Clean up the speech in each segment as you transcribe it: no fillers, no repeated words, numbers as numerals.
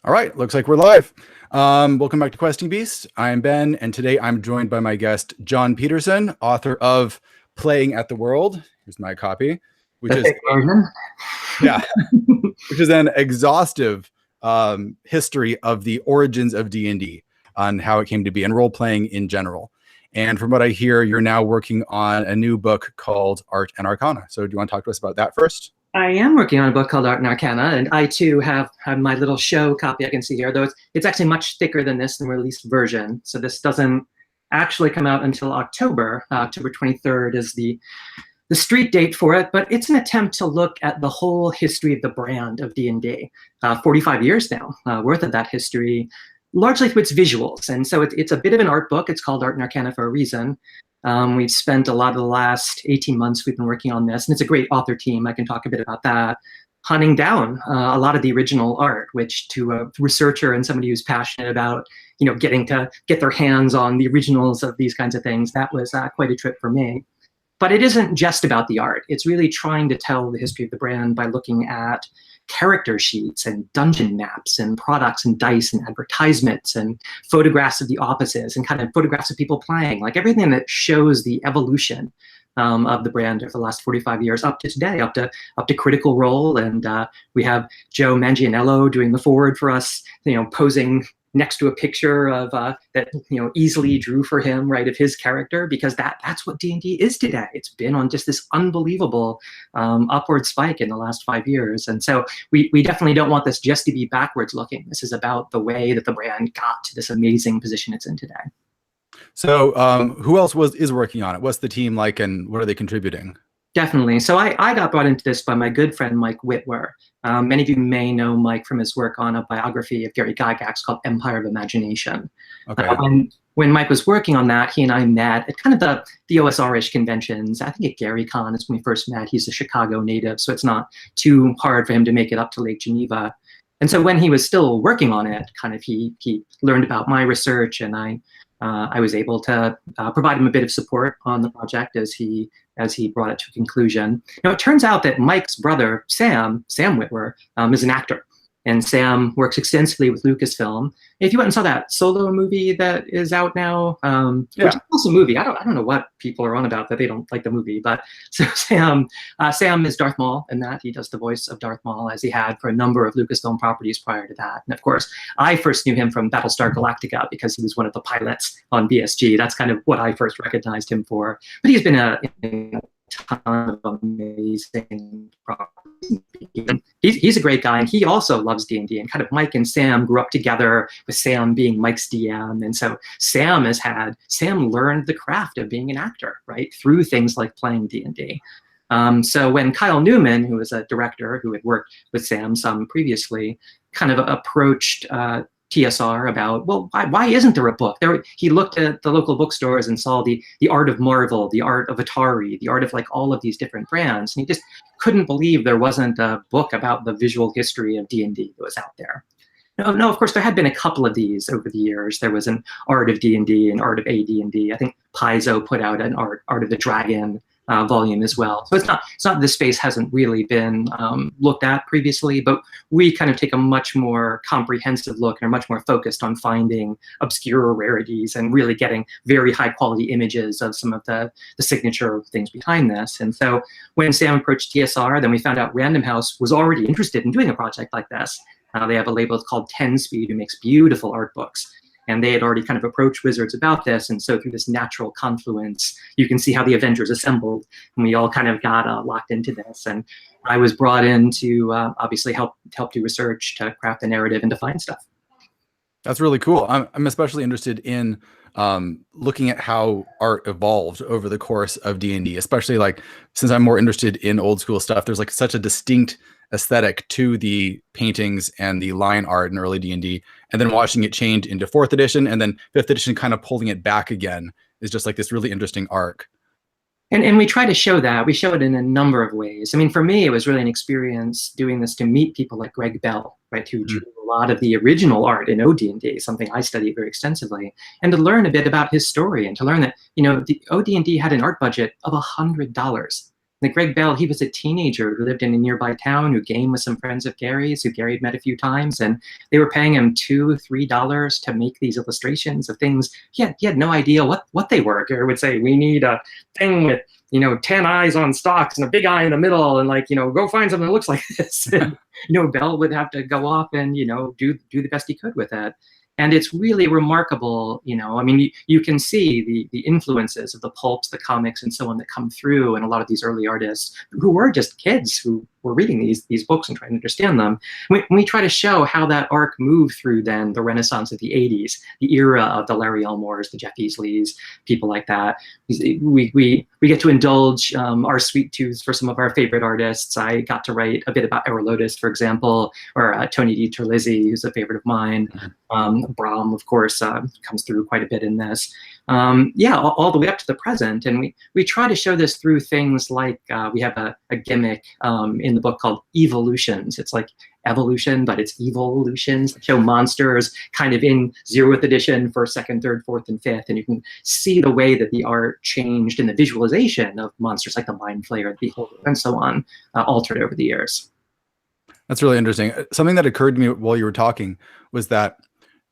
All right, looks like we're live. Welcome back to Questing Beast. I'm Ben, and today I'm joined by my guest, Jon Peterson, author of Playing at the World. Here's my copy, which is which is an exhaustive history of the origins of D&D, on how it came to be, and role-playing in general. And from what I hear, you're now working on a new book called Art and Arcana. So do you want to talk to us about that first? I am working on a book called Art and Arcana, and I too have my little show copy I can see here, though it's actually much thicker than this, the released version. So this doesn't actually come out until October. October 23rd is the street date for it, but it's an attempt to look at the whole history of the brand of D&D. 45 years now worth of that history, largely through its visuals. And so it's a bit of an art book. It's called Art and Arcana for a reason. We've spent a lot of the last 18 months we've been working on this, and it's a great author team. I can talk a bit about that. Hunting down a lot of the original art, which to a researcher and somebody who's passionate about, getting to get their hands on the originals of these kinds of things, that was quite a trip for me. But it isn't just about the art. It's really trying to tell the history of the brand by looking at character sheets and dungeon maps and products and dice and advertisements and photographs of the offices and kind of photographs of people playing, like everything that shows the evolution of the brand over the last 45 years up to today, up to Critical Role. And we have Joe Manganiello doing the forward for us, posing next to a picture of that easily drew for him, right, of his character, because that's what D&D is today. It's been on just this unbelievable upward spike in the last 5 years. And so we definitely don't want this just to be backwards looking. This is about the way that the brand got to this amazing position it's in today. So who else is working on it? What's the team like, and what are they contributing? Definitely. So I got brought into this by my good friend, Mike Whitwer. Many of you may know Mike from his work on a biography of Gary Gygax called Empire of Imagination. Okay. When Mike was working on that, he and I met at kind of the OSR-ish conventions. I think at GaryCon is when we first met. He's a Chicago native, so it's not too hard for him to make it up to Lake Geneva. And so when he was still working on it, kind of he learned about my research, and I was able to provide him a bit of support on the project as he brought it to a conclusion. Now, it turns out that Mike's brother, Sam Whitwer, is an actor. And Sam works extensively with Lucasfilm. If you went and saw that Solo movie that is out now, which is also a movie. I don't know what people are on about that they don't like the movie. But so Sam is Darth Maul in that. He does the voice of Darth Maul, as he had for a number of Lucasfilm properties prior to that. And of course, I first knew him from Battlestar Galactica because he was one of the pilots on BSG. That's kind of what I first recognized him for. But he's been in a ton of amazing properties. He's a great guy, and he also loves D&D. And kind of Mike and Sam grew up together, with Sam being Mike's DM. And so Sam learned the craft of being an actor, right, through things like playing D&D. So when Kyle Newman, who was a director who had worked with Sam some previously, kind of approached TSR about, well, why isn't there a book? He looked at the local bookstores and saw the art of Marvel, the art of Atari, the art of like all of these different brands, and he just couldn't believe there wasn't a book about the visual history of D&D that was out there. No, of course, there had been a couple of these over the years. There was an Art of D&D and Art of AD&D. I think Paizo put out an Art of the Dragon volume as well. So it's not this space hasn't really been looked at previously, but we kind of take a much more comprehensive look and are much more focused on finding obscure rarities and really getting very high quality images of some of the signature things behind this. And so when Sam approached TSR, then we found out Random House was already interested in doing a project like this. They have a label called 10 Speed, who makes beautiful art books. And they had already kind of approached Wizards about this. And so through this natural confluence, you can see how the Avengers assembled. And we all kind of got locked into this. And I was brought in to obviously help do research, to craft the narrative and to find stuff. That's really cool. I'm especially interested in looking at how art evolved over the course of D&D, especially like since I'm more interested in old school stuff. There's like such a distinct aesthetic to the paintings and the line art in early D&D, and then watching it change into 4th edition and then 5th edition kind of pulling it back again is just like this really interesting arc. And we try to show that. We show it in a number of ways. I mean, for me, it was really an experience doing this to meet people like Greg Bell, right, who drew a lot of the original art in OD&D, something I studied very extensively, and to learn a bit about his story and to learn that, the OD&D had an art budget of $100. The Greg Bell, he was a teenager who lived in a nearby town, who gamed with some friends of Gary's, who Gary had met a few times, and they were paying him $2, $3 to make these illustrations of things. He had no idea what they were. Gary would say, we need a thing with 10 eyes on stalks and a big eye in the middle, and go find something that looks like this. And, Bell would have to go off and do the best he could with it. And it's really remarkable, I mean, you can see the influences of the pulps, the comics, and so on that come through in a lot of these early artists who were just kids who were reading these books and trying to understand them. We try to show how that arc moved through then the Renaissance of the 80s, the era of the Larry Elmores, the Jeff Easleys, people like that. We get to indulge our sweet tooths for some of our favorite artists. I got to write a bit about Erlotus, for example, or Tony Di Terlizzi, who's a favorite of mine. Brahm, of course, comes through quite a bit in this. All the way up to the present. And we try to show this through things like we have a gimmick in the book called Evolutions. It's like evolution, but it's evolutions. Show monsters kind of in 0th edition, 1st, 2nd, 3rd, 4th, and 5th. And you can see the way that the art changed in the visualization of monsters like the Mind Flayer, the Beholder, and so on, altered over the years. That's really interesting. Something that occurred to me while you were talking was that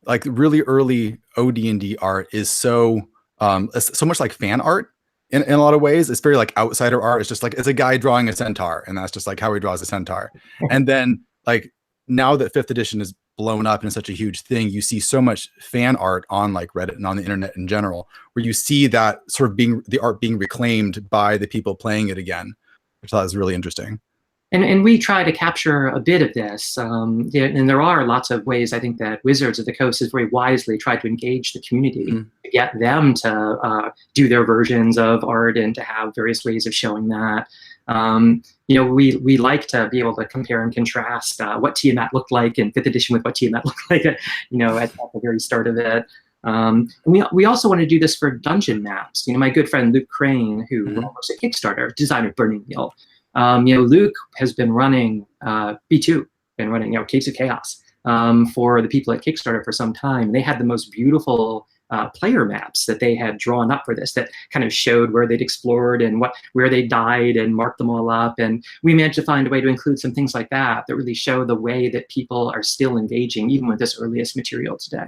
like really early OD&D art is so much like fan art in a lot of ways. It's very like outsider art. It's just like, it's a guy drawing a centaur, and that's just like how he draws a centaur. And then like now that 5th edition is blown up and is such a huge thing, you see so much fan art on like Reddit and on the internet in general, where you see that sort of the art being reclaimed by the people playing it again, which I thought was really interesting. And we try to capture a bit of this. And there are lots of ways, I think, that Wizards of the Coast has very wisely tried to engage the community, to get them to do their versions of art and to have various ways of showing that. We like to be able to compare and contrast what Tiamat looked like in 5th edition with what Tiamat looked like, at the very start of it. And we also want to do this for dungeon maps. My good friend Luke Crane, who works at Kickstarter, designer Burning Wheel. Luke has been running B2, been running Caves of Chaos for the people at Kickstarter for some time. They had the most beautiful player maps that they had drawn up for this that kind of showed where they'd explored and where they died and marked them all up. And we managed to find a way to include some things like that really show the way that people are still engaging even with this earliest material today.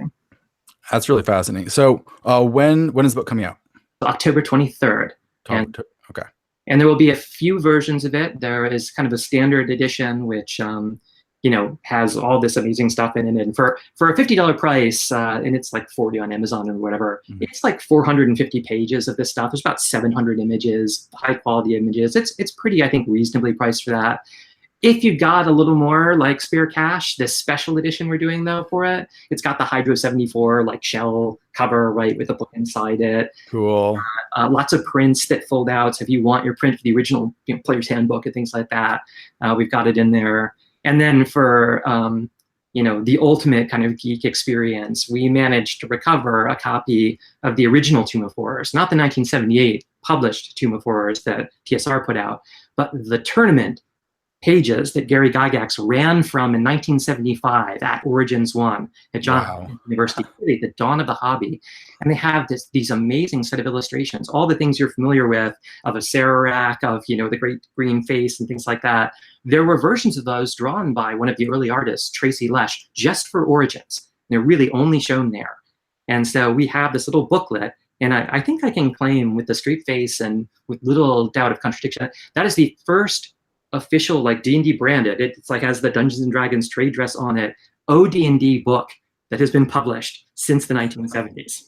That's really fascinating. So when is the book coming out? October 23rd. Okay. And there will be a few versions of it. There is kind of a standard edition, which has all this amazing stuff in it. And for a $50 price, and it's like 40 on Amazon or whatever, it's like 450 pages of this stuff. There's about 700 images, high quality images. It's pretty, I think, reasonably priced for that. If you got a little more like spare cash, this special edition we're doing though for it, it's got the Hydro 74 like shell cover, right, with a book inside it. Cool. Lots of prints that fold out. So if you want your print for the original Player's Handbook and things like that, we've got it in there. And then for the ultimate kind of geek experience, we managed to recover a copy of the original Tomb of Horrors, not the 1978 published Tomb of Horrors that TSR put out, but the tournament pages that Gary Gygax ran from in 1975 at Origins 1 at Johns Hopkins University, really the dawn of the hobby. And they have these amazing set of illustrations, all the things you're familiar with, of a Sararak, of the Great Green Face and things like that. There were versions of those drawn by one of the early artists, Tracy Lesh, just for Origins. They're really only shown there. And so we have this little booklet, and I think I can claim with the straight face and with little doubt of contradiction, that is the first official like D&D branded, it's like has the Dungeons and Dragons trade dress on it, OD&D book that has been published since the 1970s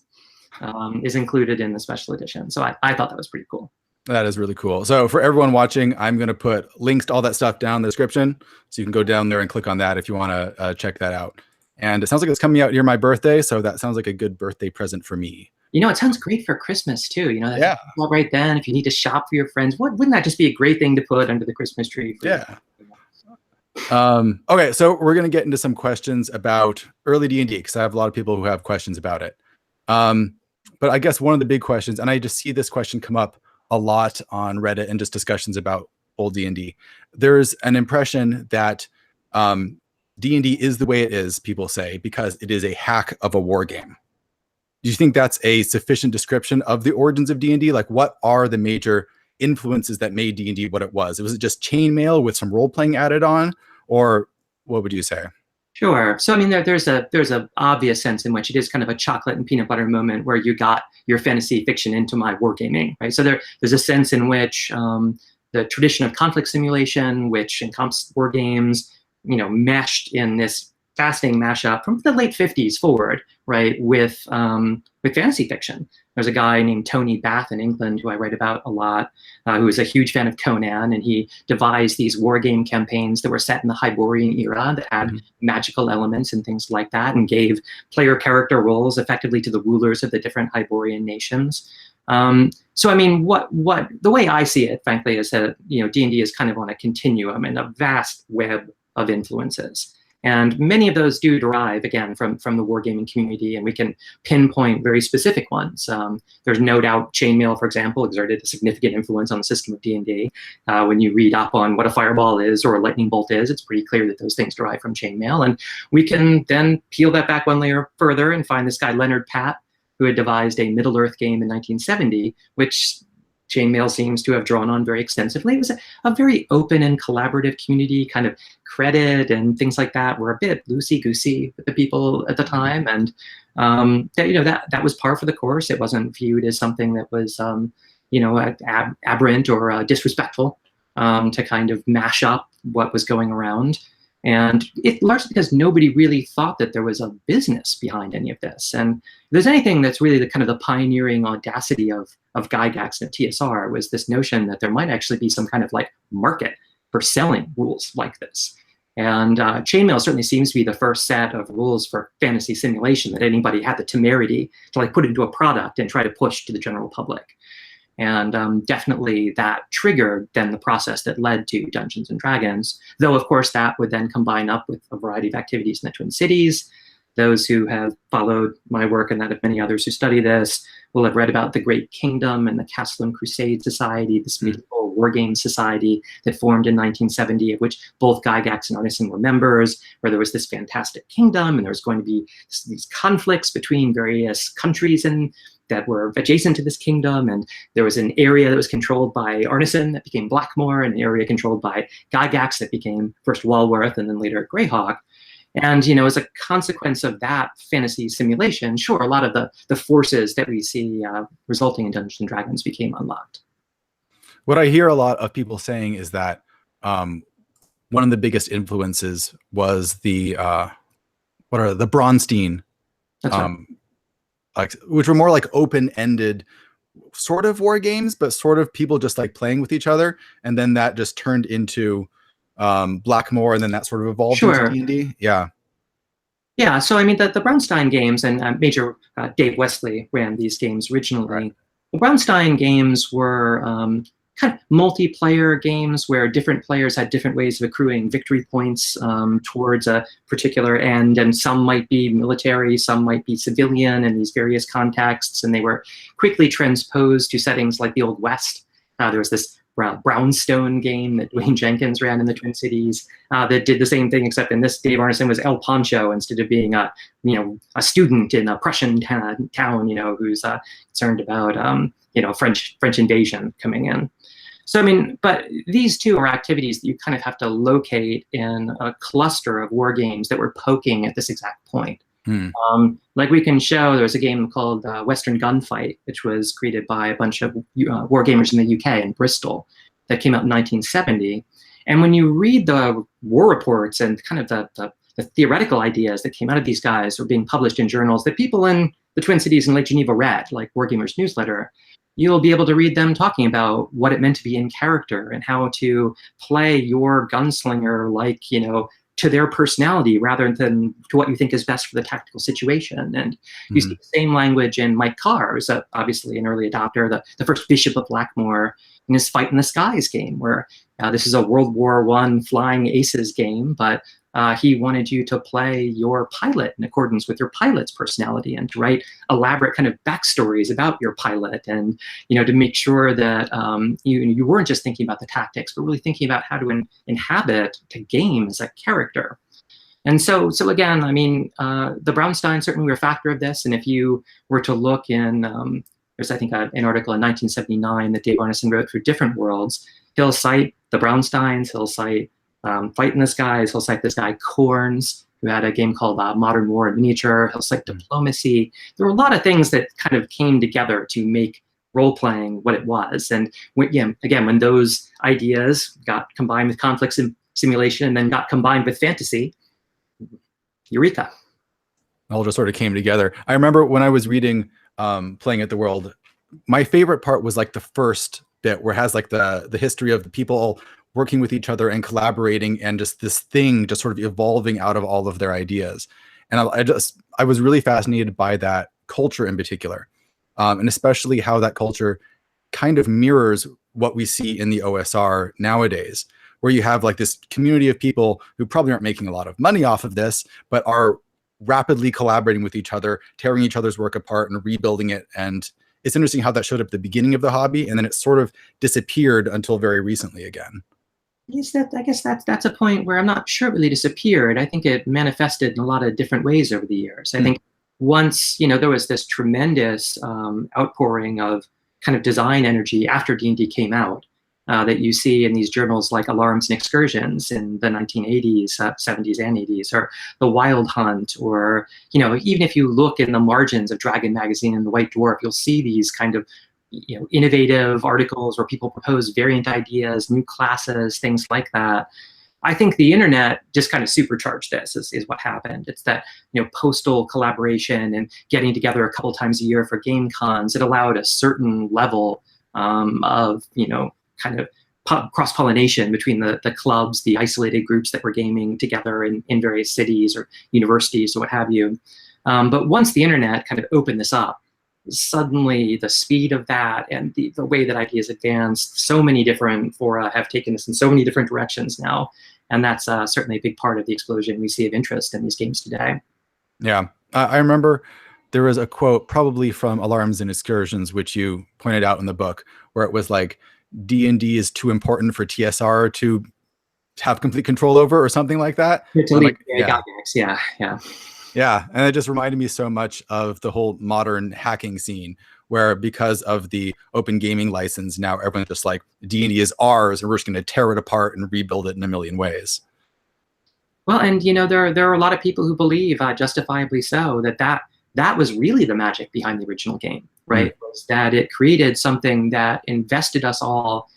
is included in the special edition. So I thought that was pretty cool. That is really cool. So for everyone watching, I'm going to put links to all that stuff down in the description, so you can go down there and click on that if you want to check that out. And it sounds like it's coming out near my birthday, so that sounds like a good birthday present for me. It sounds great for Christmas too. That's right then. If you need to shop for your friends, wouldn't that just be a great thing to put under the Christmas tree? Okay, so we're going to get into some questions about early D&D because I have a lot of people who have questions about it. But I guess one of the big questions, and I just see this question come up a lot on Reddit and just discussions about old D&D. There's an impression that D&D is the way it is, people say, because it is a hack of a war game. Do you think that's a sufficient description of the origins of D&D? Like, what are the major influences that made D&D what it was? Was it just chainmail with some role playing added on, or what would you say? Sure. So I mean, there's a obvious sense in which it is kind of a chocolate and peanut butter moment where you got your fantasy fiction into my wargaming, right? So there's a sense in which the tradition of conflict simulation, which encompassed war games, meshed in this fascinating mashup from the late 50s forward, right, with fantasy fiction. There's a guy named Tony Bath in England who I write about a lot, who is a huge fan of Conan, and he devised these war game campaigns that were set in the Hyborian era that had magical elements and things like that, and gave player character roles effectively to the rulers of the different Hyborian nations. So I mean, what the way I see it, frankly, is that D&D is kind of on a continuum and a vast web of influences. And many of those do derive, again, from the wargaming community, and we can pinpoint very specific ones. There's no doubt chainmail, for example, exerted a significant influence on the system of D&D. When you read up on what a fireball is or a lightning bolt is, it's pretty clear that those things derive from chainmail. And we can then peel that back one layer further and find this guy, Leonard Patt, who had devised a Middle-earth game in 1970, which chainmail seems to have drawn on very extensively. It was a very open and collaborative community. Kind of credit and things like that were a bit loosey-goosey with the people at the time, and that was par for the course. It wasn't viewed as something that was aberrant or disrespectful to kind of mash up what was going around. And it largely because nobody really thought that there was a business behind any of this. And if there's anything that's really the kind of the pioneering audacity of Gygax and TSR, was this notion that there might actually be some kind of like market for selling rules like this. And chainmail certainly seems to be the first set of rules for fantasy simulation that anybody had the temerity to like put into a product and try to push to the general public. And definitely that triggered then the process that led to Dungeons and Dragons, though of course that would then combine up with a variety of activities in the Twin Cities. Those who have followed my work and that of many others who study this will have read about the Great Kingdom and the Castle and Crusade Society, this medieval wargame society that formed in 1970, of which both Gygax and Arneson were members, where there was this fantastic kingdom and there was going to be these conflicts between various countries and that were adjacent to this kingdom, and there was an area that was controlled by Arneson that became Blackmoor, and an area controlled by Gygax that became first Walworth and then later Greyhawk. And as a consequence of that fantasy simulation, sure, a lot of the forces that we see resulting in Dungeons and Dragons became unlocked. What I hear a lot of people saying is that one of the biggest influences was the Bronstein. That's right. Which were more like open-ended sort of war games, but sort of people just like playing with each other, and then that just turned into Blackmoor, and then that sort of evolved into D&D. Yeah. So I mean, the Bronstein Games and Major Dave Wesley ran these games originally. Right. The Bronstein Games were kind of multiplayer games where different players had different ways of accruing victory points towards a particular end, and some might be military, some might be civilian in these various contexts, and they were quickly transposed to settings like the Old West. There was this Brownstone game that Dwayne Jenkins ran in the Twin Cities that did the same thing, except in this, Dave Arneson was El Pancho instead of being a student in a Prussian town, who's concerned about French invasion coming in. So I mean, but these two are activities that you kind of have to locate in a cluster of war games that were poking at this exact point. Like we can show, there's a game called Western Gunfight, which was created by a bunch of war gamers in the UK in Bristol that came out in 1970. And when you read the war reports and kind of the theoretical ideas that came out of these guys were being published in journals that people in the Twin Cities and Lake Geneva read, like Wargamers Newsletter, you'll be able to read them talking about what it meant to be in character and how to play your gunslinger like, to their personality rather than to what you think is best for the tactical situation. And you see the same language in Mike Carr, who's obviously an early adopter, the first Bishop of Blackmoor, in his Fight in the Skies game, where this is a World War I flying aces game, but he wanted you to play your pilot in accordance with your pilot's personality and to write elaborate kind of backstories about your pilot, and to make sure that you weren't just thinking about the tactics, but really thinking about how to inhabit the game as a character. And so again, I mean, the Brownstein certainly were a factor of this. And if you were to look in there's, I think, an article in 1979 that Dave Arneson wrote for Different Worlds. He'll cite the Bronsteins, he'll cite Fight in the Skies, he'll cite this guy Corns, who had a game called Modern War in Miniature, he'll cite Diplomacy. There were a lot of things that kind of came together to make role-playing what it was. And again, when those ideas got combined with conflict simulation and then got combined with fantasy, eureka. All just sort of came together. I remember when I was reading Playing at the World, my favorite part was like the first bit where it has like the history of the people working with each other and collaborating, and just this thing just sort of evolving out of all of their ideas. And I was really fascinated by that culture in particular, and especially how that culture kind of mirrors what we see in the OSR nowadays, where you have like this community of people who probably aren't making a lot of money off of this, but are rapidly collaborating with each other, tearing each other's work apart and rebuilding it. And it's interesting how that showed up at the beginning of the hobby, and then it sort of disappeared until very recently again. I guess that's a point where I'm not sure it really disappeared. I think it manifested in a lot of different ways over the years. I think once, there was this tremendous outpouring of kind of design energy after D&D came out, that you see in these journals like Alarms and Excursions in the 1980s, 70s and 80s, or The Wild Hunt, or, even if you look in the margins of Dragon Magazine and The White Dwarf, you'll see these kind of, innovative articles where people propose variant ideas, new classes, things like that. I think the internet just kind of supercharged this is what happened. It's that, postal collaboration and getting together a couple times a year for game cons. It allowed a certain level of, kind of cross-pollination between the clubs, the isolated groups that were gaming together in various cities or universities or what have you. But once the internet kind of opened this up, suddenly the speed of that and the way that ideas advanced, so many different fora have taken us in so many different directions now. And that's certainly a big part of the explosion we see of interest in these games today. Yeah, I remember there was a quote probably from Alarms and Excursions, which you pointed out in the book, where it was like, D&D is too important for TSR to have complete control over, or something like that. Yeah, and it just reminded me so much of the whole modern hacking scene, where because of the open gaming license, now everyone's just like, D&D is ours, and we're just going to tear it apart and rebuild it in a million ways. Well, and there are a lot of people who believe, justifiably so, that was really the magic behind the original game, right? Was that it created something that invested us all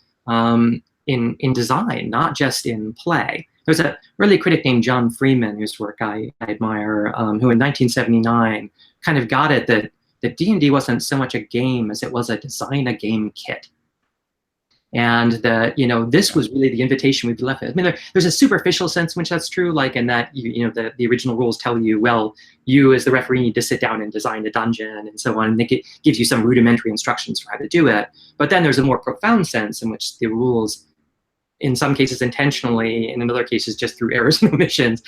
in design, not just in play. There's a early critic named John Freeman, whose work I admire, who in 1979 kind of got it that D&D wasn't so much a game as it was a design a game kit. And that, this was really the invitation we'd be left with. I mean, there's a superficial sense in which that's true, like in that, the original rules tell you, well, you as the referee need to sit down and design a dungeon and so on, and it gives you some rudimentary instructions for how to do it. But then there's a more profound sense in which the rules, in some cases intentionally, and in other cases just through errors and omissions,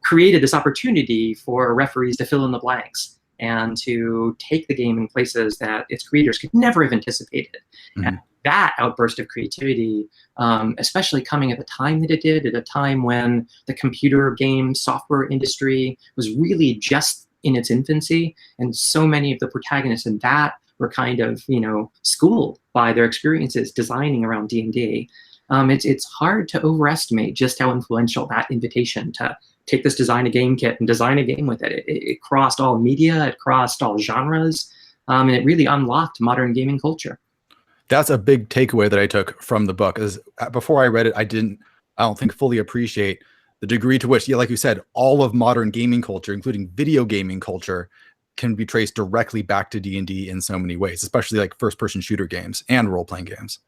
created this opportunity for referees to fill in the blanks and to take the game in places that its creators could never have anticipated. And that outburst of creativity, especially coming at the time that it did, at a time when the computer game software industry was really just in its infancy, and so many of the protagonists in that were kind of, schooled by their experiences designing around D&D. It's hard to overestimate just how influential that invitation to take this design a game kit and design a game with it. It crossed all media, it crossed all genres, and it really unlocked modern gaming culture. That's a big takeaway that I took from the book. Is before I read it, I don't think fully appreciate the degree to which, like you said, all of modern gaming culture, including video gaming culture, can be traced directly back to D&D in so many ways, especially like first-person shooter games and role-playing games.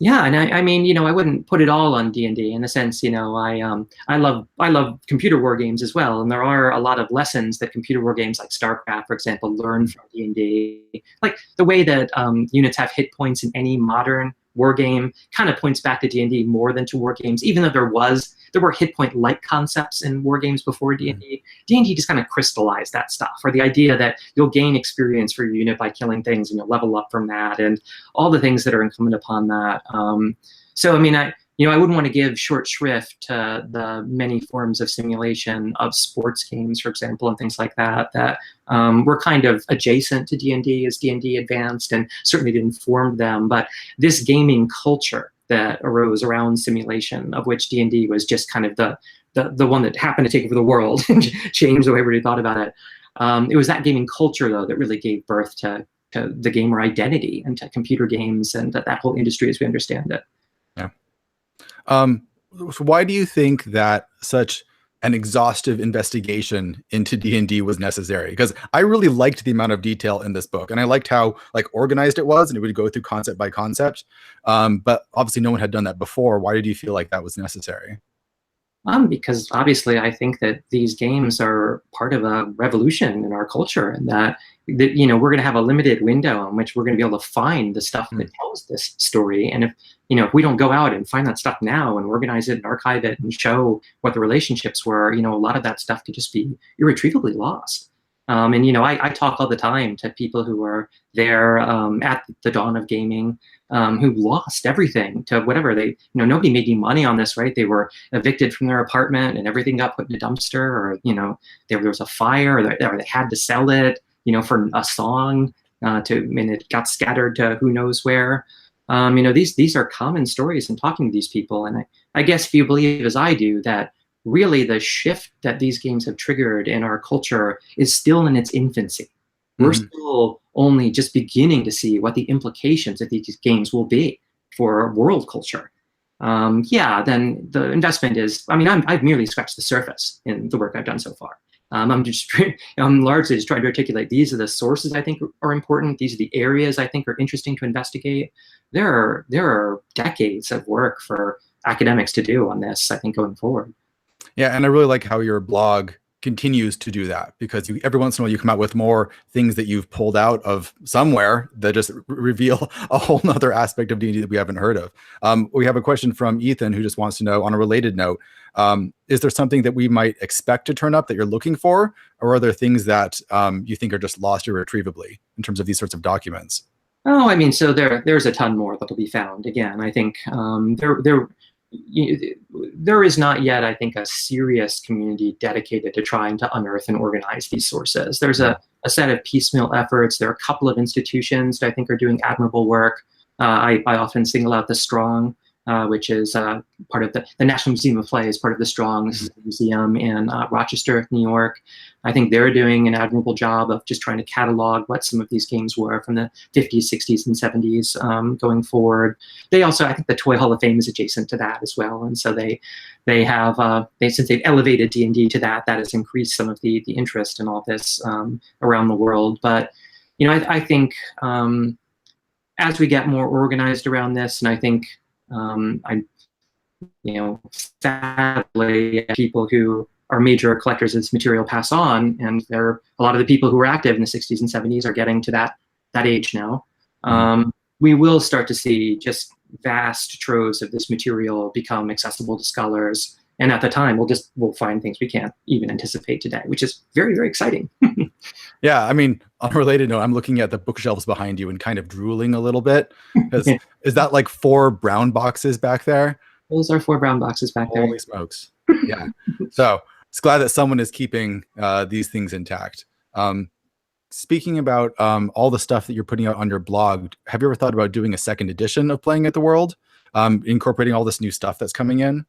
Yeah, and I mean, I wouldn't put it all on D&D in the sense, I love computer war games as well, and there are a lot of lessons that computer war games like StarCraft, for example, learn from D&D. Like the way that units have hit points in any modern war game kind of points back to D&D more than to war games, even though there were hit point like concepts in war games before D&D. D&D just kind of crystallized that stuff, or the idea that you'll gain experience for your unit by killing things and you'll level up from that, and all the things that are incumbent upon that. So I mean, I wouldn't want to give short shrift to the many forms of simulation of sports games, for example, and things like that, that were kind of adjacent to D&D as D&D advanced and certainly informed them. But this gaming culture that arose around simulation, of which D&D was just kind of the one that happened to take over the world and change the way everybody thought about it. It was that gaming culture, though, that really gave birth to the gamer identity and to computer games and that whole industry as we understand it. Yeah. So why do you think that such an exhaustive investigation into D&D was necessary? Because I really liked the amount of detail in this book, and I liked how like organized it was, and it would go through concept by concept. But obviously no one had done that before. Why did you feel like that was necessary? Because obviously I think that these games are part of a revolution in our culture, and that we're going to have a limited window in which we're going to be able to find the stuff that tells this story. And if we don't go out and find that stuff now and organize it and archive it and show what the relationships were, a lot of that stuff could just be irretrievably lost. I talk all the time to people who are there at the dawn of gaming, who lost everything to whatever nobody made any money on this, right? They were evicted from their apartment and everything got put in a dumpster, or, there was a fire, or they had to sell it, for a song, and it got scattered to who knows where. These are common stories in talking to these people. And I guess if you believe, as I do, that really the shift that these games have triggered in our culture is still in its infancy. We're still only just beginning to see what the implications of these games will be for world culture. Then the investment is, I've merely scratched the surface in the work I've done so far. I'm largely just trying to articulate, these are the sources I think are important. These are the areas I think are interesting to investigate. There are decades of work for academics to do on this, I think, going forward. Yeah, and I really like how your blog continues to do that, because every once in a while you come out with more things that you've pulled out of somewhere that just reveal a whole nother aspect of D&D that we haven't heard of. We have a question from Ethan, who just wants to know, on a related note, is there something that we might expect to turn up that you're looking for, or are there things that you think are just lost irretrievably in terms of these sorts of documents? Oh, so there's a ton more that'll be found. Again, I think there is not yet, I think, a serious community dedicated to trying to unearth and organize these sources. There's a set of piecemeal efforts. There are a couple of institutions that I think are doing admirable work. I often single out the Strong, which is part of the National Museum of Play, is part of the Strong. This is a museum in Rochester, New York. I think they're doing an admirable job of just trying to catalog what some of these games were from the 50s, 60s, and 70s going forward. They also, I think the Toy Hall of Fame is adjacent to that as well. And so they have, since they've elevated D&D to that has increased some of the interest in all this around the world. But, I think as we get more organized around this, and I think sadly, people who are major collectors of this material pass on, and there are a lot of the people who were active in the 60s and 70s are getting to that age now. We will start to see just vast troves of this material become accessible to scholars, and at the time we'll find things we can't even anticipate today, which is very, very exciting. Yeah, on a related note, I'm looking at the bookshelves behind you and kind of drooling a little bit. Is that like 4 brown boxes back there? Those are 4 brown boxes back there. Holy smokes. Yeah. So it's glad that someone is keeping these things intact. Speaking about all the stuff that you're putting out on your blog, have you ever thought about doing a second edition of Playing at the World, incorporating all this new stuff that's coming in?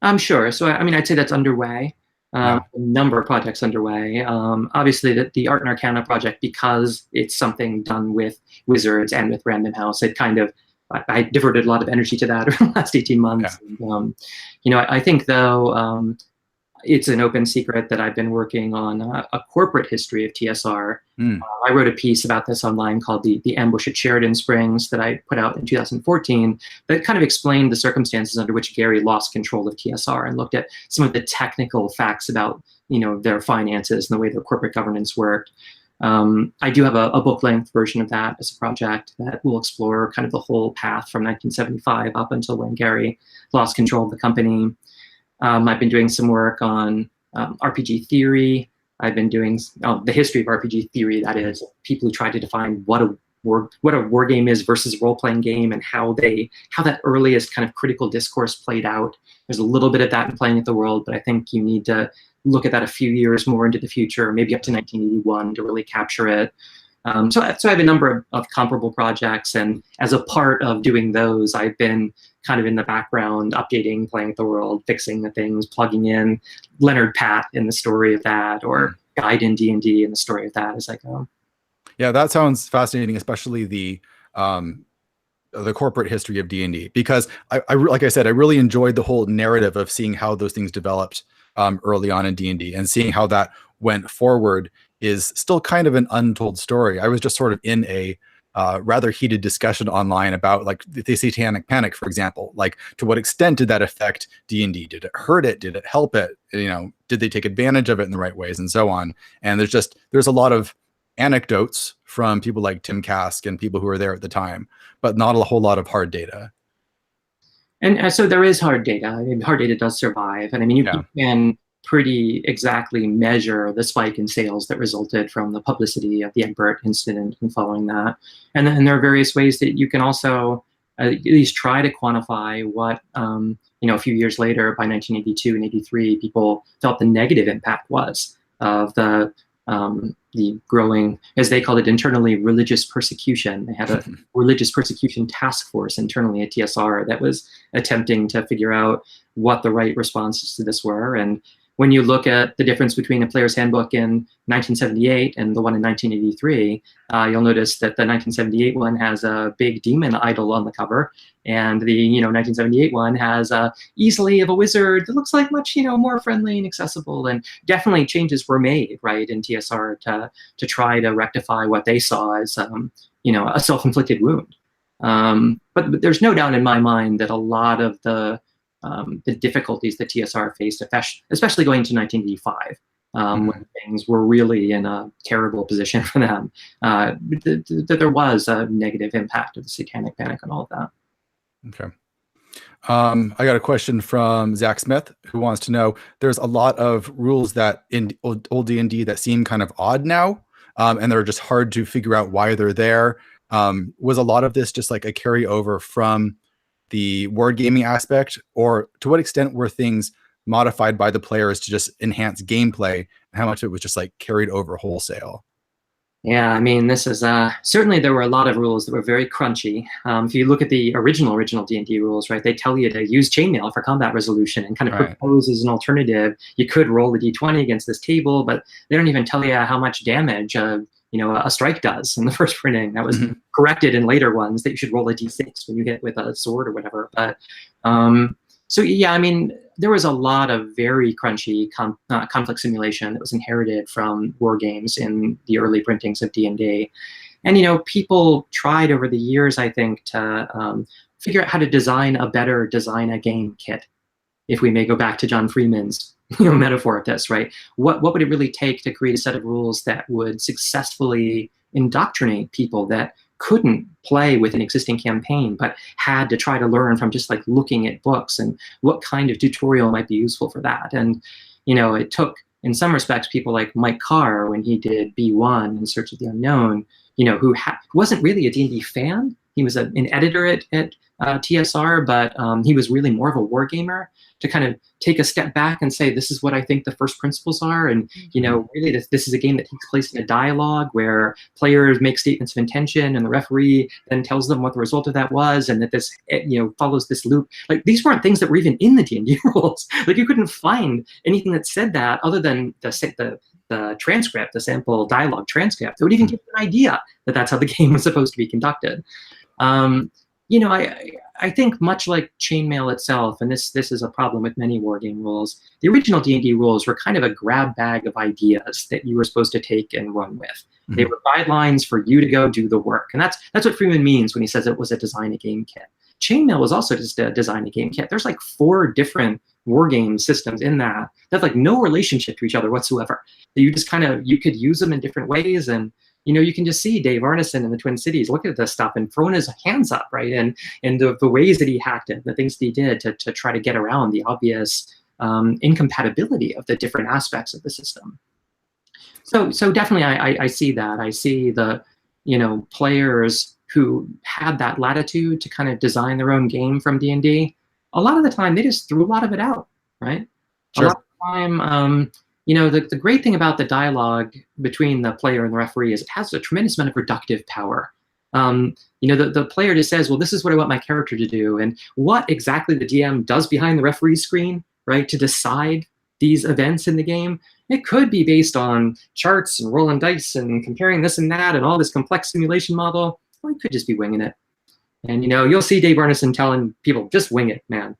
I'm sure. So, I'd say that's underway. A number of projects underway. Obviously, the Art and Arcana project, because it's something done with Wizards and with Random House, it kind of, I diverted a lot of energy to that over the last 18 months. Yeah. I think, though, it's an open secret that I've been working on a corporate history of TSR. I wrote a piece about this online called the Ambush at Sheridan Springs that I put out in 2014 that kind of explained the circumstances under which Gary lost control of TSR and looked at some of the technical facts about their finances and the way their corporate governance worked. I do have a book-length version of that as a project that will explore kind of the whole path from 1975 up until when Gary lost control of the company. I've been doing some work on RPG theory. I've been doing the history of RPG theory, that is, people who try to define what what a war game is versus a role-playing game, and how that earliest kind of critical discourse played out. There's a little bit of that in Playing at the World, but I think you need to look at that a few years more into the future, maybe up to 1981, to really capture it. So I have a number of comparable projects, and as a part of doing those, I've been kind of in the background, updating Playing at the World, fixing the things, plugging in Leonard Pat in the story of that, or Guide in D&D in the story of that as I go. Yeah, that sounds fascinating, especially the corporate history of D&D, because like I said, I really enjoyed the whole narrative of seeing how those things developed early on in D&D, and seeing how that went forward is still kind of an untold story. I was just sort of in a rather heated discussion online about like the Satanic Panic, for example. Like, to what extent did that affect D&D? Did it hurt it? Did it help it? You know, did they take advantage of it in the right ways, and so on? And there's a lot of anecdotes from people like Tim Kask and people who were there at the time, but not a whole lot of hard data. And so there is hard data. I mean, hard data does survive. And I mean, you can pretty exactly measure the spike in sales that resulted from the publicity of the Egbert incident and following that. And then there are various ways that you can also at least try to quantify what, you know, a few years later, by 1982 and 83, people felt the negative impact was of the growing, as they called it internally, religious persecution. They had a religious persecution task force internally at TSR that was attempting to figure out what the right responses to this were. And when you look at the difference between a player's handbook in 1978 and the one in 1983, you'll notice that the 1978 one has a big demon idol on the cover, and the 1978 one has easily of a wizard that looks like much more friendly and accessible. And definitely changes were made, right, in TSR to try to rectify what they saw as a self-inflicted wound. But there's no doubt in my mind that a lot of the difficulties that TSR faced, especially going to 1985, when things were really in a terrible position for them, that there was a negative impact of the Satanic Panic and all of that. Okay. I got a question from Zach Smith, who wants to know, there's a lot of rules that in old D&D that seem kind of odd now, and they're just hard to figure out why they're there. Was a lot of this just like a carryover from the wargaming aspect, or to what extent were things modified by the players to just enhance gameplay, and how much of it was just like carried over wholesale? Yeah, I mean, this is certainly there were a lot of rules that were very crunchy. If you look at the original D&D rules, right, they tell you to use chainmail for combat resolution and kind of propose as an alternative. You could roll a d20 against this table, but they don't even tell you how much damage a strike does in the first printing. That was corrected in later ones, that you should roll a d6 when you hit with a sword or whatever. But so yeah, I mean, there was a lot of very crunchy conflict simulation that was inherited from war games in the early printings of D&D. And people tried over the years, I think, to figure out how to design a game kit. If we may go back to John Freeman's metaphor of this, right? What would it really take to create a set of rules that would successfully indoctrinate people that couldn't play with an existing campaign, but had to try to learn from just like looking at books, and what kind of tutorial might be useful for that? And it took, in some respects, people like Mike Carr, when he did B1 in Search of the Unknown, who wasn't really a D&D fan. He was an editor at TSR, but he was really more of a wargamer, to kind of take a step back and say, this is what I think the first principles are. And, really this is a game that takes place in a dialogue where players make statements of intention, and the referee then tells them what the result of that was, and that this, follows this loop. Like, these weren't things that were even in the D&D rules. Like, you couldn't find anything that said that other than the transcript, the sample dialogue transcript, that would even give you an idea that that's how the game was supposed to be conducted. I think much like chainmail itself, and this is a problem with many wargame rules, the original D&D rules were kind of a grab bag of ideas that you were supposed to take and run with. They were guidelines for you to go do the work. And that's what Freeman means when he says it was a design a game kit. Chainmail was also just a design a game kit. There's like 4 different wargame systems in that have like no relationship to each other whatsoever. You just you could use them in different ways. And you can just see Dave Arneson in the Twin Cities looking at this stuff and throwing his hands up, right? And the ways that he hacked it, the things that he did to try to get around the obvious incompatibility of the different aspects of the system. So definitely I see that. I see the players who had that latitude to kind of design their own game from D&D, a lot of the time they just threw a lot of it out, right? Sure. A lot of the time, the great thing about the dialogue between the player and the referee is it has a tremendous amount of reductive power. The player just says, well, this is what I want my character to do. And what exactly the DM does behind the referee screen, right, to decide these events in the game, it could be based on charts and rolling dice and comparing this and that and all this complex simulation model. Or it could just be winging it. And you'll see Dave Arneson telling people, just wing it, man.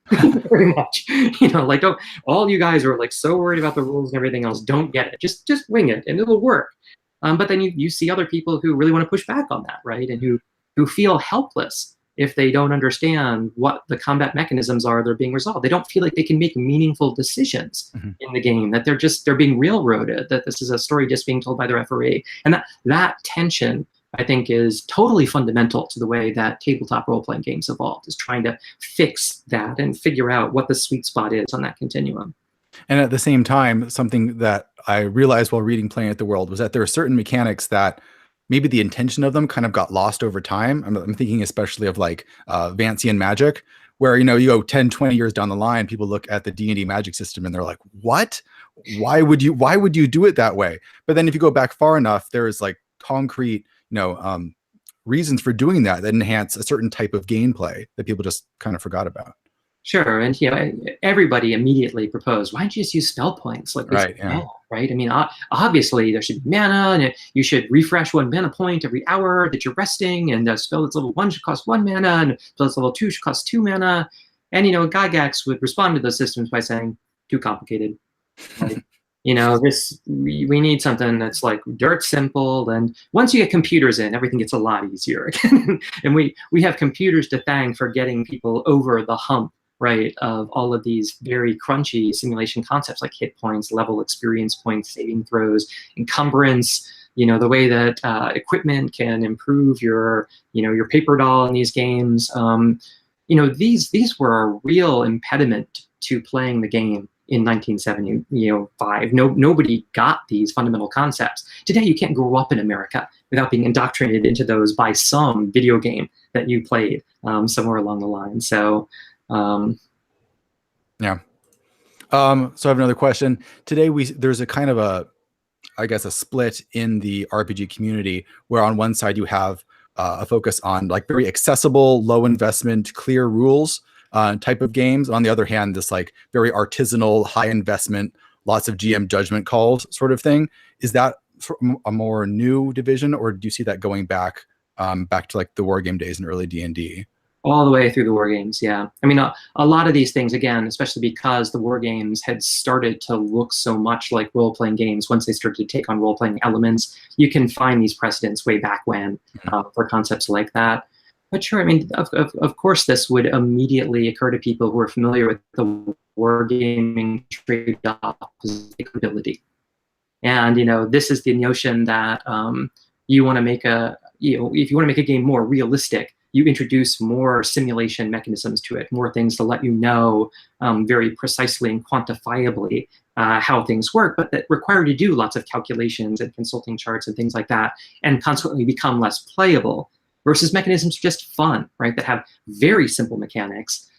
Pretty much. Don't, all you guys are like so worried about the rules and everything else, don't get it. Just wing it and it'll work. But then you see other people who really want to push back on that, right? And who feel helpless if they don't understand what the combat mechanisms are that are being resolved. They don't feel like they can make meaningful decisions in the game, that they're being railroaded, that this is a story just being told by the referee. And that tension, I think, is totally fundamental to the way that tabletop role-playing games evolved, is trying to fix that and figure out what the sweet spot is on that continuum. And at the same time, something that I realized while reading Playing at the World was that there are certain mechanics that maybe the intention of them kind of got lost over time. I'm thinking especially of like Vancian magic, where, you go 10, 20 years down the line, people look at the D&D magic system and they're like, what? Why would you do it that way? But then if you go back far enough, there's like concrete, reasons for doing that enhance a certain type of gameplay that people just kind of forgot about. Sure, and everybody immediately proposed, why don't you just use spell points like this? Right, yeah. Right? I mean, obviously there should be mana, and you should refresh 1 mana point every hour that you're resting, and a spell that's level 1 should cost 1 mana, and a spell that's level 2 should cost 2 mana. And Gygax would respond to those systems by saying, too complicated. Like, we need something that's like dirt simple, and once you get computers in, everything gets a lot easier. And we have computers to thank for getting people over the hump, right, of all of these very crunchy simulation concepts like hit points, level experience points, saving throws, encumbrance, the way that equipment can improve your paper doll in these games. These were a real impediment to playing the game in 1975. Nobody got these fundamental concepts. Today, you can't grow up in America without being indoctrinated into those by some video game that you played somewhere along the line. So, yeah. So I have another question. Today, there's a kind of a split in the RPG community where on one side you have a focus on like very accessible, low investment, clear rules type of games. On the other hand, this like very artisanal, high investment, lots of GM judgment calls sort of thing. Is that a more new division, or do you see that going back to like the war game days and early D&D? All the way through the war games, yeah. I mean, a lot of these things, again, especially because the war games had started to look so much like role-playing games, once they started to take on role-playing elements, you can find these precedents way back when for concepts like that. But sure, I mean, of course, this would immediately occur to people who are familiar with the wargaming trade-off ability. And, this is the notion that you want to make if you want to make a game more realistic, you introduce more simulation mechanisms to it, more things to let you know very precisely and quantifiably how things work, but that require you to do lots of calculations and consulting charts and things like that, and consequently become less playable, versus mechanisms just fun, right, that have very simple mechanics.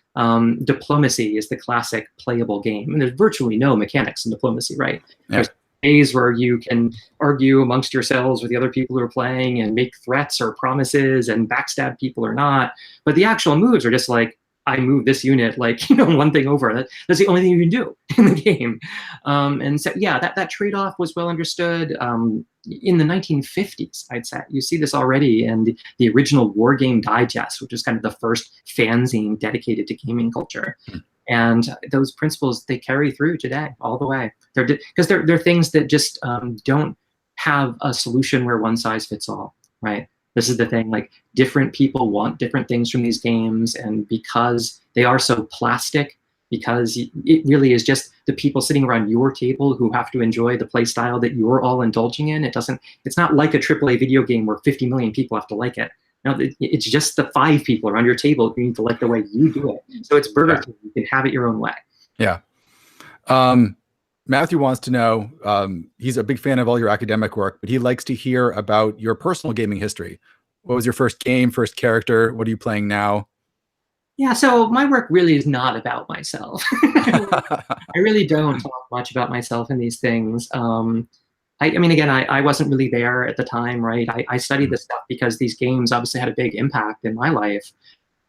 Diplomacy is the classic playable game, and there's virtually no mechanics in diplomacy, right? Yeah. There's days where you can argue amongst yourselves with the other people who are playing and make threats or promises and backstab people or not. But the actual moves are just like, I move this unit like, one thing over. That's the only thing you can do in the game. And so, yeah, that trade-off was well understood in the 1950s, I'd say. You see this already in the original War Game Digest, which was kind of the first fanzine dedicated to gaming culture. And those principles, they carry through today all the way. Because they're things that just don't have a solution where one size fits all, right? This is the thing, like different people want different things from these games, and because they are so plastic, because it really is just the people sitting around your table who have to enjoy the play style that you're all indulging in. It's not like a AAA video game where 50 million people have to like it. No, it's just the 5 people around your table who need to like the way you do it. So it's Burger King. You can have it your own way. Yeah. Matthew wants to know, he's a big fan of all your academic work, but he likes to hear about your personal gaming history. What was your first game, first character? What are you playing now? Yeah, so my work really is not about myself. I really don't talk much about myself in these things. I mean, again, I wasn't really there at the time, right? I studied this stuff because these games obviously had a big impact in my life.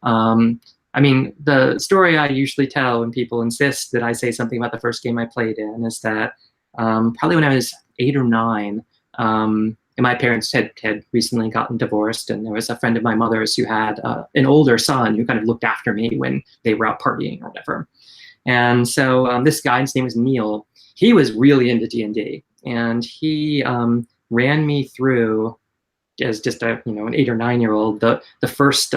Um, I mean, the story I usually tell when people insist that I say something about the first game I played in is that probably when I was 8 or 9, and my parents had recently gotten divorced, and there was a friend of my mother's who had an older son who kind of looked after me when they were out partying or whatever. And so this guy, his name was Neil, he was really into D&D, and he ran me through as just a an 8 or 9 year old the first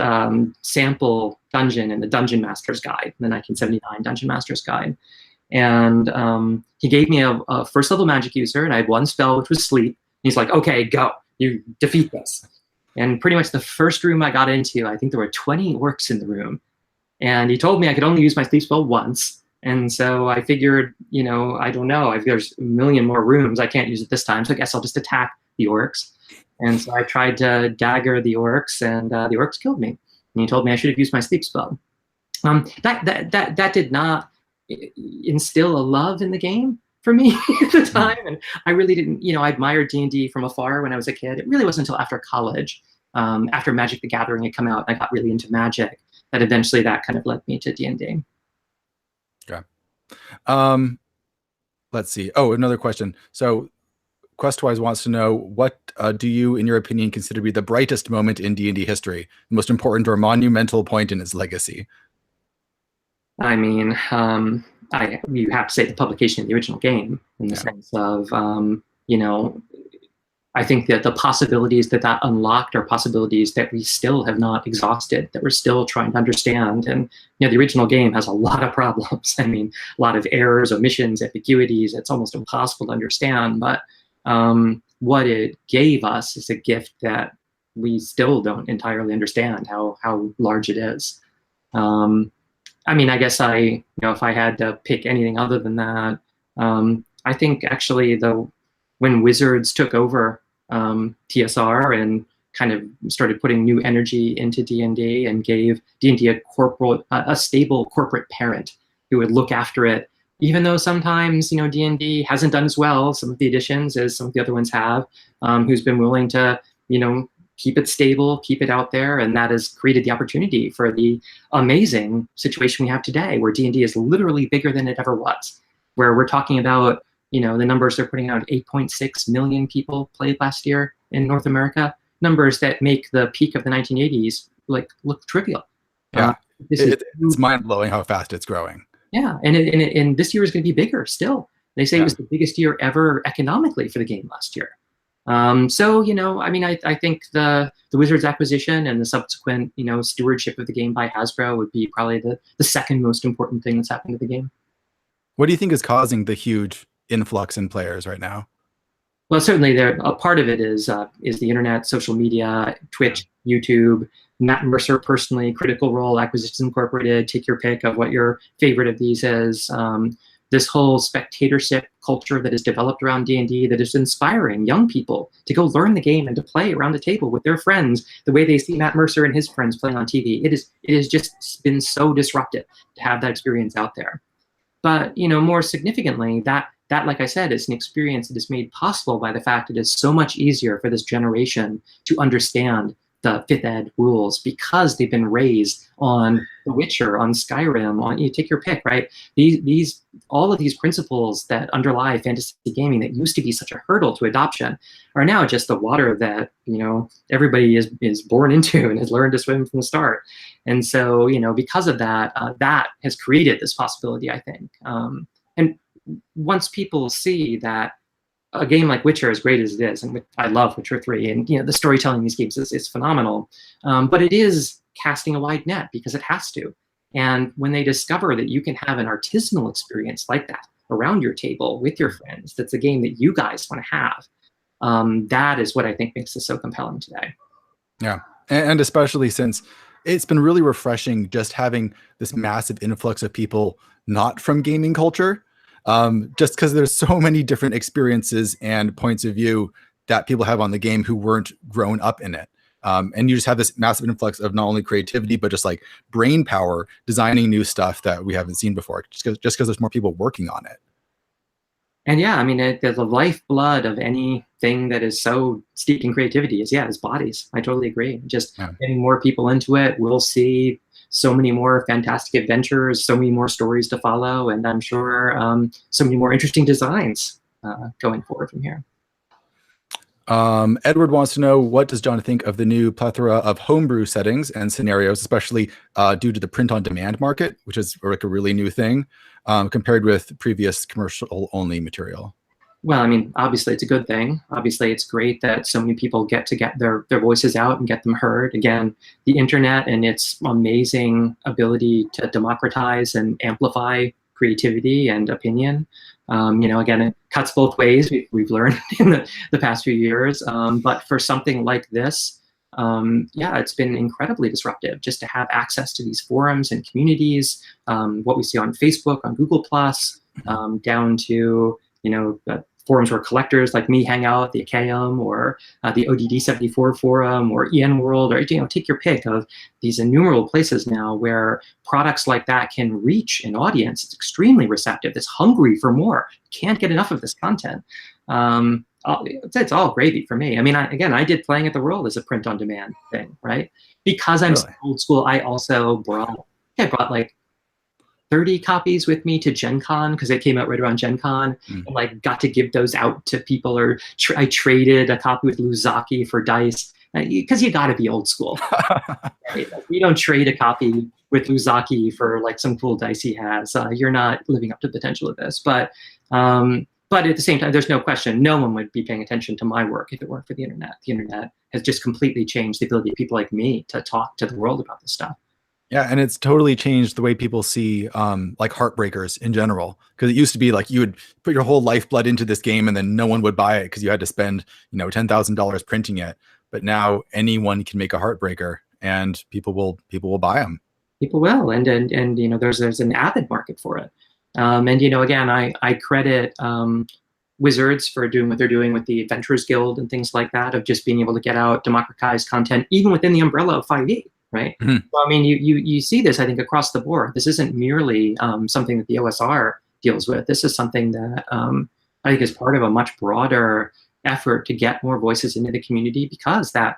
sample dungeon in the Dungeon Master's Guide, the 1979 Dungeon Master's Guide. And he gave me a first level magic user, and I had one spell, which was sleep. He's like, okay, go, you defeat this. And pretty much the first room I got into, I think there were 20 orcs in the room, and he told me I could only use my sleep spell once. And so I figured, I don't know, if there's a million more rooms, I can't use it this time, so I guess I'll just attack the orcs. And so I tried to dagger the orcs, and the orcs killed me. And he told me I should have used my sleep spell. That did not instill a love in the game for me at the time, and I really didn't. I admired D&D from afar when I was a kid. It really wasn't until after college, after Magic the Gathering had come out, and I got really into Magic, that eventually that kind of led me to D&D. Okay. Let's see. Oh, another question. So Questwise wants to know, what do you, in your opinion, consider to be the brightest moment in D&D history, the most important or monumental point in its legacy? I mean, you have to say the publication of the original game, in the sense of, I think that the possibilities that unlocked are possibilities that we still have not exhausted, that we're still trying to understand. And the original game has a lot of problems. I mean, a lot of errors, omissions, ambiguities. It's almost impossible to understand. But what it gave us is a gift that we still don't entirely understand how large it is. I mean, I guess if I had to pick anything other than that, I think actually when Wizards took over TSR and kind of started putting new energy into D&D and gave D&D a stable corporate parent who would look after it, even though sometimes D&D hasn't done as well, some of the editions, as some of the other ones have, who's been willing to keep it stable, keep it out there, and that has created the opportunity for the amazing situation we have today, where D&D is literally bigger than it ever was, where we're talking about the numbers they're putting out, 8.6 million people played last year in North America, numbers that make the peak of the 1980s look trivial. Yeah, it's mind-blowing how fast it's growing. Yeah, and this year is going to be bigger still. They say it was the biggest year ever economically for the game last year. So, I mean, I think the Wizards acquisition and the subsequent, stewardship of the game by Hasbro would be probably the second most important thing that's happened to the game. What do you think is causing the huge influx in players right now? Well, certainly a part of it is the internet, social media, Twitch, YouTube. Matt Mercer personally, Critical Role, Acquisitions Incorporated, take your pick of what your favorite of these is. This whole spectatorship culture that is developed around D&D that is inspiring young people to go learn the game and to play around the table with their friends the way they see Matt Mercer and his friends playing on TV. It has just been so disruptive to have that experience out there. But more significantly, that like I said, is an experience that is made possible by the fact that it is so much easier for this generation to understand the 5th ed rules, because they've been raised on The Witcher, on Skyrim, on you take your pick, right? All of these principles that underlie fantasy gaming that used to be such a hurdle to adoption are now just the water that everybody is born into and has learned to swim from the start. And so because of that, that has created this possibility, I think. And once people see that a game like Witcher, as great as it is, and I love Witcher 3, and the storytelling in these games is phenomenal, but it is casting a wide net because it has to. And when they discover that you can have an artisanal experience like that around your table with your friends, that's a game that you guys want to have, that is what I think makes this so compelling today. Yeah, and especially since it's been really refreshing just having this massive influx of people not from gaming culture. just because there's so many different experiences and points of view that people have on the game who weren't grown up in it. And you just have this massive influx of not only creativity, but just like brain power, designing new stuff that we haven't seen before, just because there's more people working on it. And yeah, I mean, the lifeblood of anything that is so steeped in creativity is bodies. I totally agree. Just getting more people into it, we'll see so many more fantastic adventures, so many more stories to follow, and I'm sure so many more interesting designs going forward from here. Edward wants to know, what does Jon think of the new plethora of homebrew settings and scenarios, especially due to the print-on-demand market, which is like a really new thing, compared with previous commercial-only material? Well, I mean, obviously it's a good thing. Obviously it's great that so many people get to get their voices out and get them heard. Again, the internet and its amazing ability to democratize and amplify creativity and opinion. Again, it cuts both ways. We've learned in the past few years. But for something like this, it's been incredibly disruptive just to have access to these forums and communities, what we see on Facebook, on Google+, down to, forums where collectors like me hang out, the Achaeum or the ODD74 forum or EN World, or take your pick of these innumerable places now where products like that can reach an audience. It's extremely receptive. It's hungry for more. Can't get enough of this content. It's all gravy for me. I mean, I did Playing at the World as a print-on-demand thing, right? Because I'm so old school, I also brought like 30 copies with me to Gen Con, because it came out right around Gen Con, and like got to give those out to people, or I traded a copy with Luzaki for dice, because you got to be old school. Right? Like, you don't trade a copy with Luzaki for like some cool dice he has. You're not living up to the potential of this. But at the same time, there's no question, no one would be paying attention to my work if it weren't for the internet. The internet has just completely changed the ability of people like me to talk to the world about this stuff. Yeah, and it's totally changed the way people see like Heartbreakers in general. Because it used to be like you would put your whole lifeblood into this game and then no one would buy it because you had to spend, $10,000 printing it. But now anyone can make a Heartbreaker and people will buy them. People will, and there's an avid market for it. Again, I credit Wizards for doing what they're doing with the Adventurers Guild and things like that, of just being able to get out democratized content even within the umbrella of 5e. Right. So, I mean, you see this, I think, across the board. This isn't merely something that the OSR deals with. This is something that I think is part of a much broader effort to get more voices into the community, because that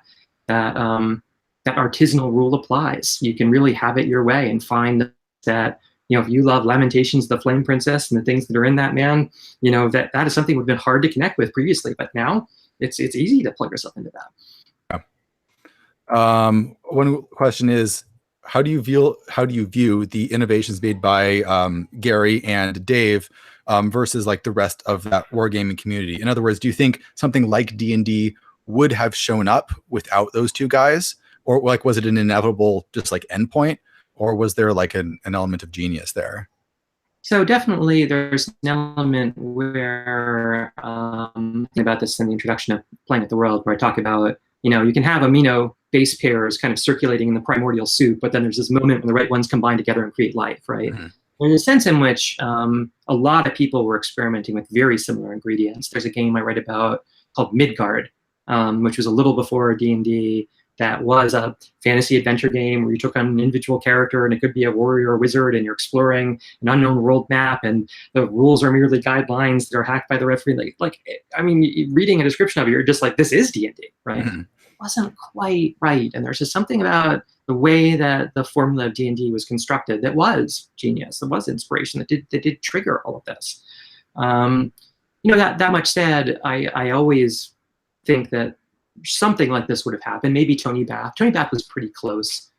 artisanal rule applies. You can really have it your way and find that, if you love Lamentations, the Flame Princess, and the things that are in that, man, that is something we've been hard to connect with previously, but now it's easy to plug yourself into that. One question is, how do you view the innovations made by Gary and Dave versus like the rest of that wargaming community? In other words, do you think something like D&D would have shown up without those two guys, or like was it an inevitable just like endpoint, or was there like an element of genius there? So definitely there's an element where about this in the introduction of Playing at the World, where I talk about, you can have amino base pairs kind of circulating in the primordial soup, but then there's this moment when the right ones combine together and create life, right? There's a sense in which a lot of people were experimenting with very similar ingredients. There's a game I write about called Midgard, which was a little before D&D, that was a fantasy adventure game where you took on an individual character, and it could be a warrior or wizard, and you're exploring an unknown world map, and the rules are merely guidelines that are hacked by the referee. Reading a description of it, you're just like, this is D&D, right? It wasn't quite right, and there's just something about the way that the formula of D&D was constructed that was genius, that was inspiration, that did trigger all of this. That much said, I always think that something like this would have happened. Maybe Tony Bath. Tony Bath was pretty close,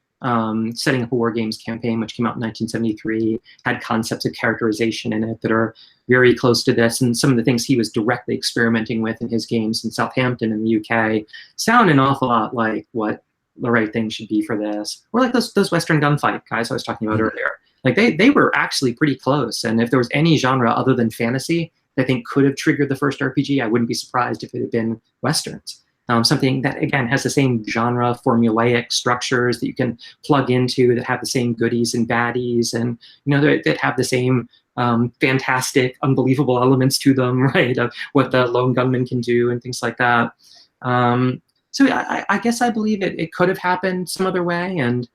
setting up a War Games campaign, which came out in 1973, had concepts of characterization in it that are very close to this, and some of the things he was directly experimenting with in his games in Southampton in the UK sound an awful lot like what the right thing should be for this, or like those Western gunfight guys I was talking about earlier. Like they were actually pretty close, and if there was any genre other than fantasy that I think could have triggered the first RPG, I wouldn't be surprised if it had been Westerns. Something that, again, has the same genre formulaic structures that you can plug into, that have the same goodies and baddies, and that have the same fantastic, unbelievable elements to them, right? Of what the lone gunman can do and things like that. So I guess I believe it could have happened some other way. And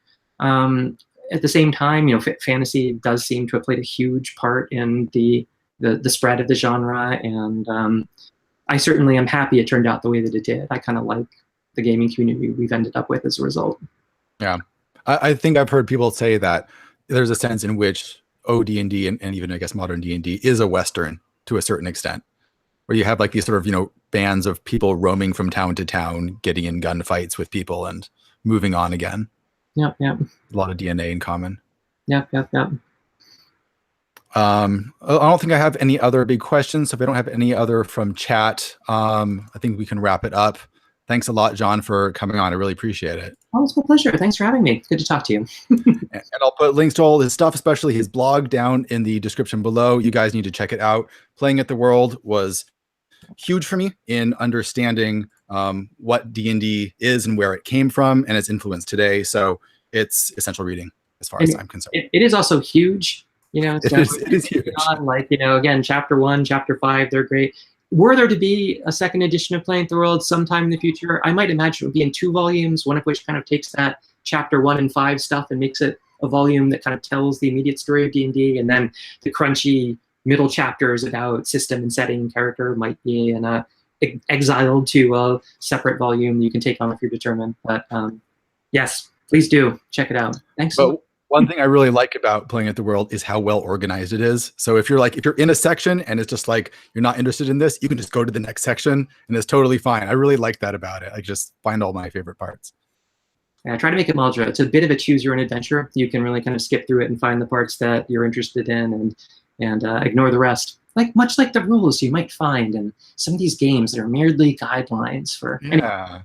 at the same time, fantasy does seem to have played a huge part in the spread of the genre. And I certainly am happy it turned out the way that it did. I kind of like the gaming community we've ended up with as a result. Yeah. I think I've heard people say that there's a sense in which OD&D and even, I guess, modern D&D is a Western to a certain extent, where you have like these sort of, bands of people roaming from town to town, getting in gunfights with people and moving on again. Yep. A lot of DNA in common. Yep. I don't think I have any other big questions. So if I don't have any other from chat, I think we can wrap it up. Thanks a lot, Jon, for coming on. I really appreciate it. Oh, it's my pleasure. Thanks for having me. Good to talk to you. And I'll put links to all his stuff, especially his blog, down in the description below. You guys need to check it out. Playing at the World was huge for me in understanding what D&D is and where it came from and its influence today. So it's essential reading as far as I'm concerned. It is also huge. It is huge. Again, chapter 1, chapter 5, they're great. Were there to be a second edition of Playing at the World sometime in the future, I might imagine it would be in 2 volumes, one of which kind of takes that chapter 1 and 5 stuff and makes it a volume that kind of tells the immediate story of D&D, and then the crunchy middle chapters about system and setting and character might be exiled to a separate volume you can take on if you're determined. But yes, please do check it out. Thanks so much. One thing I really like about Playing at the World is how well organized it is. So if you're in a section and it's just like you're not interested in this, you can just go to the next section and it's totally fine. I really like that about it. I just find all my favorite parts. Yeah, try to make it modular. It's a bit of a choose your own adventure. You can really kind of skip through it and find the parts that you're interested in and ignore the rest. Much like the rules you might find in some of these games that are merely guidelines for. Yeah.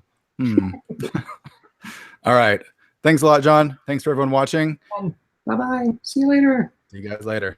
All right. Thanks a lot, Jon. Thanks for everyone watching. Bye-bye. See you later. See you guys later.